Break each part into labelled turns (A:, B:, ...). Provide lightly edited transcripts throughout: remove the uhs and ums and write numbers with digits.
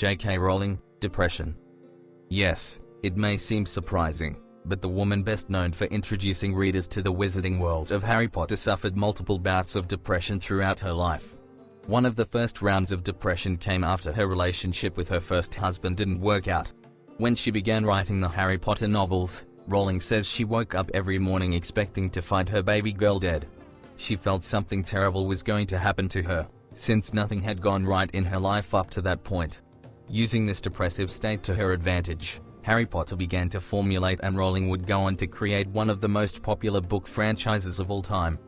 A: J.K. Rowling, depression. Yes, it may seem surprising, but the woman best known for introducing readers to the wizarding world of Harry Potter suffered multiple bouts of depression throughout her life. One of the first rounds of depression came after her relationship with her first husband didn't work out. When she began writing the Harry Potter novels, Rowling says she woke up every morning expecting to find her baby girl dead. She felt something terrible was going to happen to her, since nothing had gone right in her life up to that point. Using this depressive state to her advantage, Harry Potter began to formulate, and Rowling would go on to create one of the most popular book franchises of all time.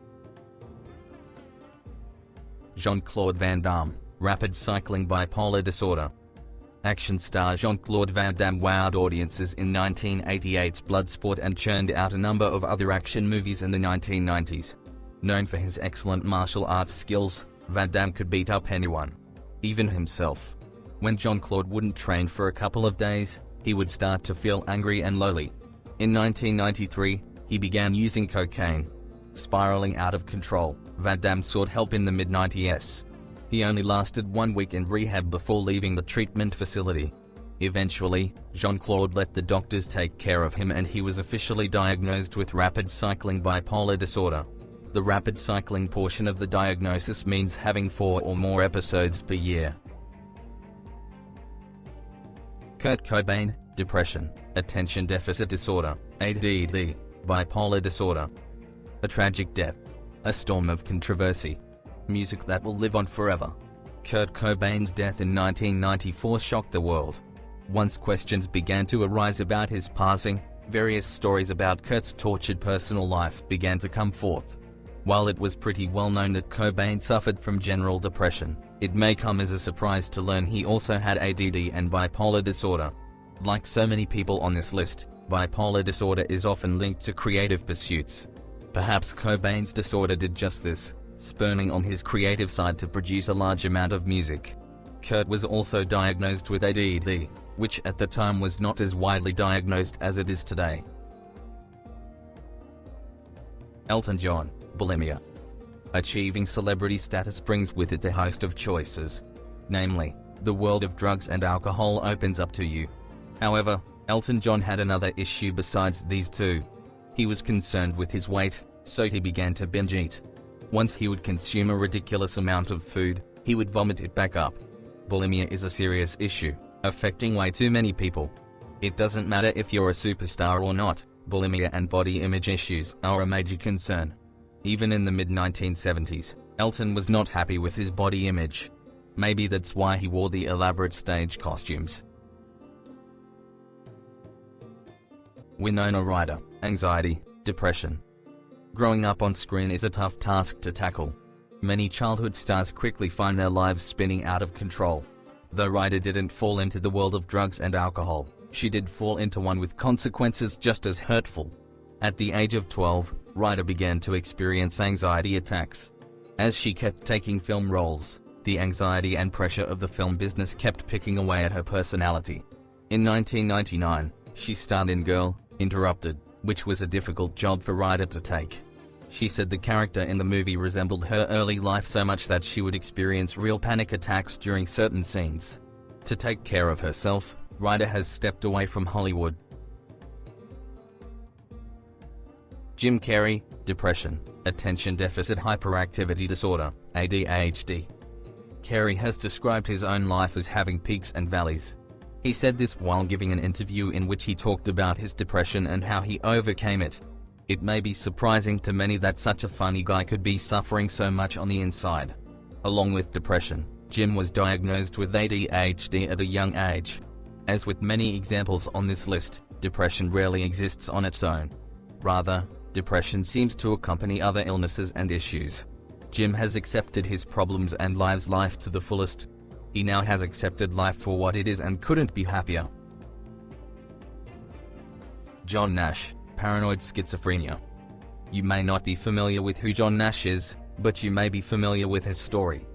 A: Jean-Claude Van Damme, rapid cycling bipolar disorder. Action star Jean-Claude Van Damme wowed audiences in 1988's Bloodsport and churned out a number of other action movies in the 1990s. Known for his excellent martial arts skills, Van Damme could beat up anyone, even himself. When Jean-Claude wouldn't train for a couple of days, he would start to feel angry and lonely. In 1993, he began using cocaine. Spiraling out of control, Van Damme sought help in the mid-90s. He only lasted 1 week in rehab before leaving the treatment facility. Eventually, Jean-Claude let the doctors take care of him and he was officially diagnosed with rapid cycling bipolar disorder. The rapid cycling portion of the diagnosis means having 4 or more episodes per year. Kurt Cobain, depression, attention deficit disorder, ADD, bipolar disorder. A tragic death. A storm of controversy. Music that will live on forever. Kurt Cobain's death in 1994 shocked the world. Once questions began to arise about his passing, various stories about Kurt's tortured personal life began to come forth. While it was pretty well known that Cobain suffered from general depression, it may come as a surprise to learn he also had ADD and bipolar disorder. Like so many people on this list, bipolar disorder is often linked to creative pursuits. Perhaps Cobain's disorder did just this, spurning on his creative side to produce a large amount of music. Kurt was also diagnosed with ADD, which at the time was not as widely diagnosed as it is today. Elton John, bulimia. Achieving celebrity status brings with it a host of choices. Namely, the world of drugs and alcohol opens up to you. However, Elton John had another issue besides these two. He was concerned with his weight, so he began to binge eat. Once he would consume a ridiculous amount of food, he would vomit it back up. Bulimia is a serious issue, affecting way too many people. It doesn't matter if you're a superstar or not, bulimia and body image issues are a major concern. Even in the mid-1970s, Elton was not happy with his body image. Maybe that's why he wore the elaborate stage costumes. Winona Ryder, anxiety, depression. Growing up on screen is a tough task to tackle. Many childhood stars quickly find their lives spinning out of control. Though Ryder didn't fall into the world of drugs and alcohol, she did fall into one with consequences just as hurtful. At the age of 12, Ryder began to experience anxiety attacks. As she kept taking film roles, the anxiety and pressure of the film business kept picking away at her personality. In 1999, she starred in Girl, Interrupted, which was a difficult job for Ryder to take. She said the character in the movie resembled her early life so much that she would experience real panic attacks during certain scenes. To take care of herself, Ryder has stepped away from Hollywood. Jim Carrey, depression, attention deficit hyperactivity disorder, ADHD. Carrey has described his own life as having peaks and valleys. He said this while giving an interview in which he talked about his depression and how he overcame it. It may be surprising to many that such a funny guy could be suffering so much on the inside. Along with depression, Jim was diagnosed with ADHD at a young age. As with many examples on this list, depression rarely exists on its own. Rather, depression seems to accompany other illnesses and issues. Jim has accepted his problems and lives life to the fullest. He now has accepted life for what it is and couldn't be happier. John Nash, paranoid schizophrenia. You may not be familiar with who John Nash is, but you may be familiar with his story.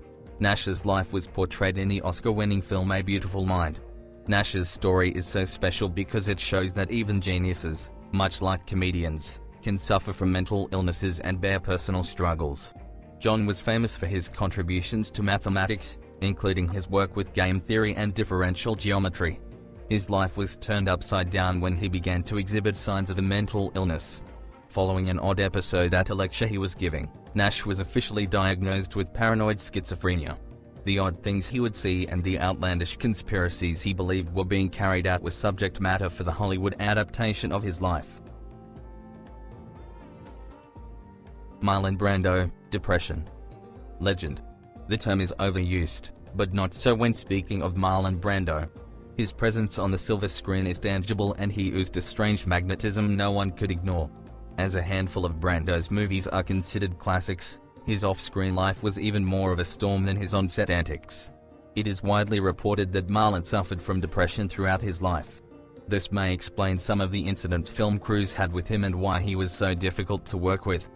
A: Nash's life was portrayed in the Oscar-winning film A Beautiful Mind. Nash's story is so special because it shows that even geniuses, much like comedians, can suffer from mental illnesses and bear personal struggles. John was famous for his contributions to mathematics, including his work with game theory and differential geometry. His life was turned upside down when he began to exhibit signs of a mental illness. Following an odd episode at a lecture he was giving, Nash was officially diagnosed with paranoid schizophrenia. The odd things he would see and the outlandish conspiracies he believed were being carried out was subject matter for the Hollywood adaptation of his life. Marlon Brando, depression. Legend. The term is overused, but not so when speaking of Marlon Brando. His presence on the silver screen is tangible and he oozed a strange magnetism no one could ignore. As a handful of Brando's movies are considered classics, his off-screen life was even more of a storm than his on-set antics. It is widely reported that Marlon suffered from depression throughout his life. This may explain some of the incidents film crews had with him and why he was so difficult to work with.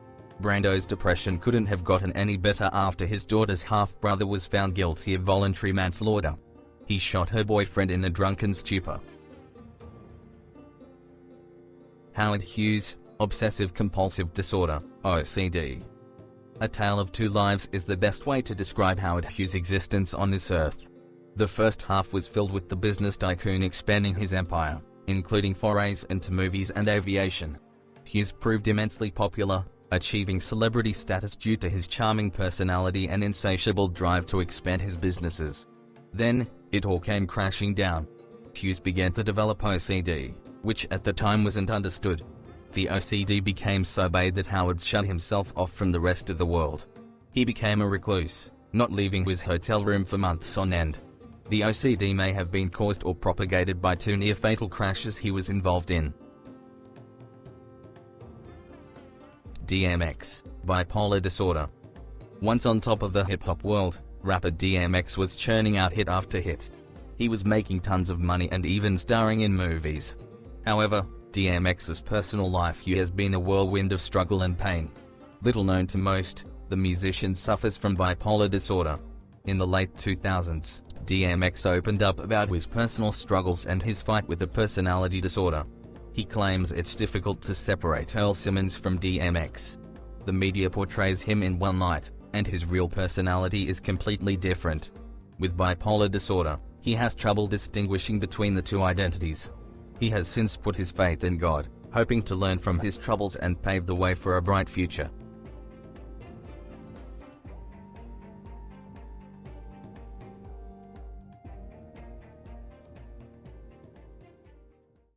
A: Brando's depression couldn't have gotten any better after his daughter's half-brother was found guilty of voluntary manslaughter. He shot her boyfriend in a drunken stupor. Howard Hughes, obsessive-compulsive disorder, OCD. A Tale of Two Lives is the best way to describe Howard Hughes' existence on this earth. The first half was filled with the business tycoon expanding his empire, including forays into movies and aviation. Hughes proved immensely popular, achieving celebrity status due to his charming personality and insatiable drive to expand his businesses. Then, it all came crashing down. Hughes began to develop OCD, which at the time wasn't understood. The OCD became so bad that Howard shut himself off from the rest of the world. He became a recluse, not leaving his hotel room for months on end. The OCD may have been caused or propagated by two near-fatal crashes he was involved in. DMX, bipolar disorder. Once on top of the hip-hop world, rapper DMX was churning out hit after hit. He was making tons of money and even starring in movies. However, DMX's personal life has been a whirlwind of struggle and pain. Little known to most, the musician suffers from bipolar disorder. In the late 2000s, DMX opened up about his personal struggles and his fight with a personality disorder. He claims it's difficult to separate Earl Simmons from DMX. The media portrays him in one light, and his real personality is completely different. With bipolar disorder, he has trouble distinguishing between the two identities. He has since put his faith in God, hoping to learn from his troubles and pave the way for a bright future.